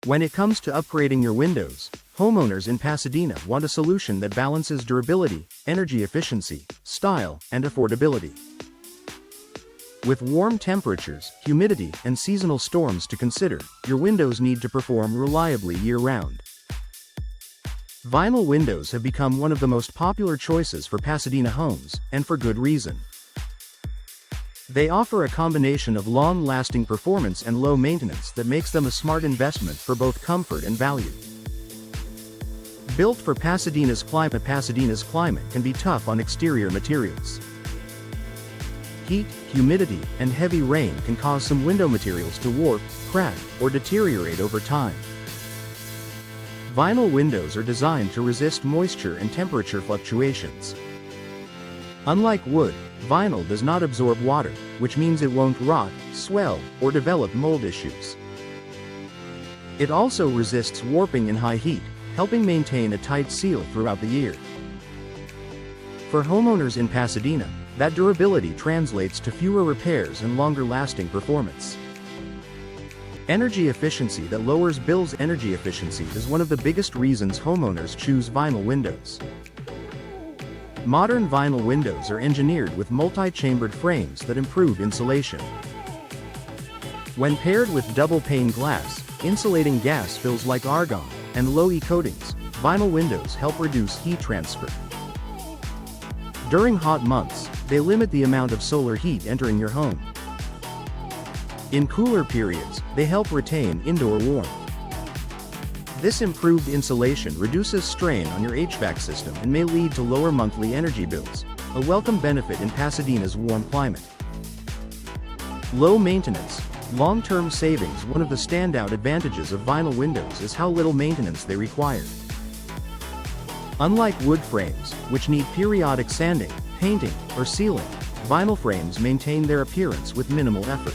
When it comes to upgrading your windows, homeowners in Pasadena want a solution that balances durability, energy efficiency, style, and affordability. With warm temperatures, humidity, and seasonal storms to consider, your windows need to perform reliably year-round. Vinyl windows have become one of the most popular choices for Pasadena homes, and for good reason. They offer a combination of long-lasting performance and low maintenance that makes them a smart investment for both comfort and value. Built for Pasadena's climate can be tough on exterior materials. Heat, humidity, and heavy rain can cause some window materials to warp, crack, or deteriorate over time. Vinyl windows are designed to resist moisture and temperature fluctuations. Unlike wood, vinyl does not absorb water, which means it won't rot, swell, or develop mold issues. It also resists warping in high heat, helping maintain a tight seal throughout the year. For homeowners in Pasadena, that durability translates to fewer repairs and longer-lasting performance. Energy efficiency that lowers bills. Energy efficiency is one of the biggest reasons homeowners choose vinyl windows. Modern vinyl windows are engineered with multi-chambered frames that improve insulation. When paired with double-pane glass, insulating gas fills like argon, and low-E coatings, vinyl windows help reduce heat transfer. During hot months, they limit the amount of solar heat entering your home. In cooler periods, they help retain indoor warmth. This improved insulation reduces strain on your HVAC system and may lead to lower monthly energy bills, a welcome benefit in Pasadena's warm climate. Low maintenance, long-term savings. One of the standout advantages of vinyl windows is how little maintenance they require. Unlike wood frames, which need periodic sanding, painting, or sealing, vinyl frames maintain their appearance with minimal effort.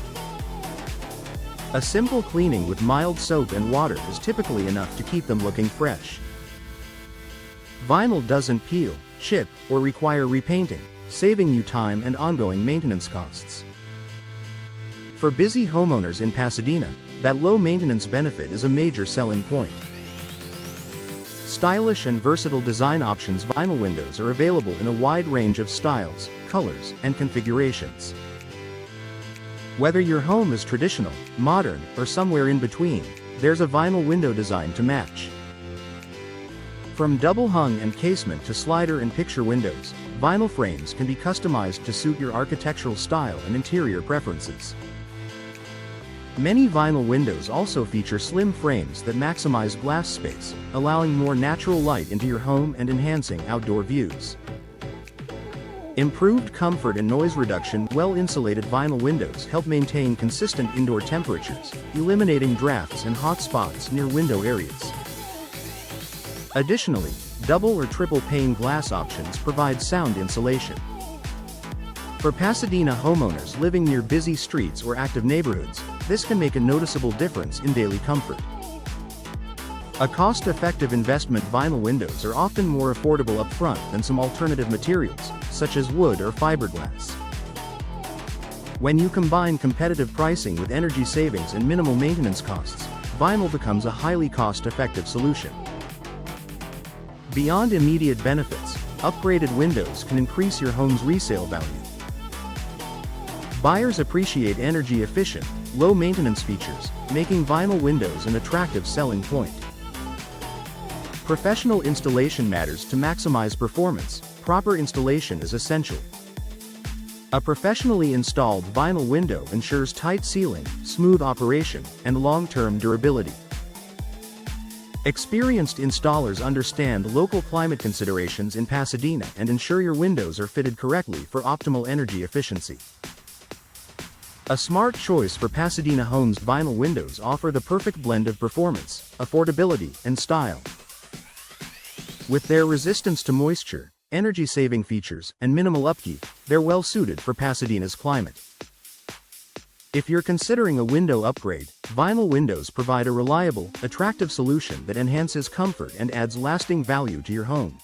A simple cleaning with mild soap and water is typically enough to keep them looking fresh. Vinyl doesn't peel, chip, or require repainting, saving you time and ongoing maintenance costs. For busy homeowners in Pasadena, that low maintenance benefit is a major selling point. Stylish and versatile design options. Vinyl windows are available in a wide range of styles, colors, and configurations. Whether your home is traditional, modern, or somewhere in between, there's a vinyl window design to match. From double-hung and casement to slider and picture windows, vinyl frames can be customized to suit your architectural style and interior preferences. Many vinyl windows also feature slim frames that maximize glass space, allowing more natural light into your home and enhancing outdoor views. Improved comfort and noise reduction. Well-insulated vinyl windows help maintain consistent indoor temperatures, eliminating drafts and hot spots near window areas. Additionally, double or triple pane glass options provide sound insulation. For Pasadena homeowners living near busy streets or active neighborhoods, this can make a noticeable difference in daily comfort. A cost-effective investment. Vinyl windows are often more affordable upfront than some alternative materials, such as wood or fiberglass. When you combine competitive pricing with energy savings and minimal maintenance costs, vinyl becomes a highly cost-effective solution. Beyond immediate benefits, upgraded windows can increase your home's resale value. Buyers appreciate energy-efficient, low-maintenance features, making vinyl windows an attractive selling point. Professional installation matters. To maximize performance, proper installation is essential. A professionally installed vinyl window ensures tight sealing, smooth operation, and long-term durability. Experienced installers understand local climate considerations in Pasadena and ensure your windows are fitted correctly for optimal energy efficiency. A smart choice for Pasadena homes. Vinyl windows offer the perfect blend of performance, affordability, and style. With their resistance to moisture, energy-saving features, and minimal upkeep, they're well suited for Pasadena's climate. If you're considering a window upgrade, vinyl windows provide a reliable, attractive solution that enhances comfort and adds lasting value to your home.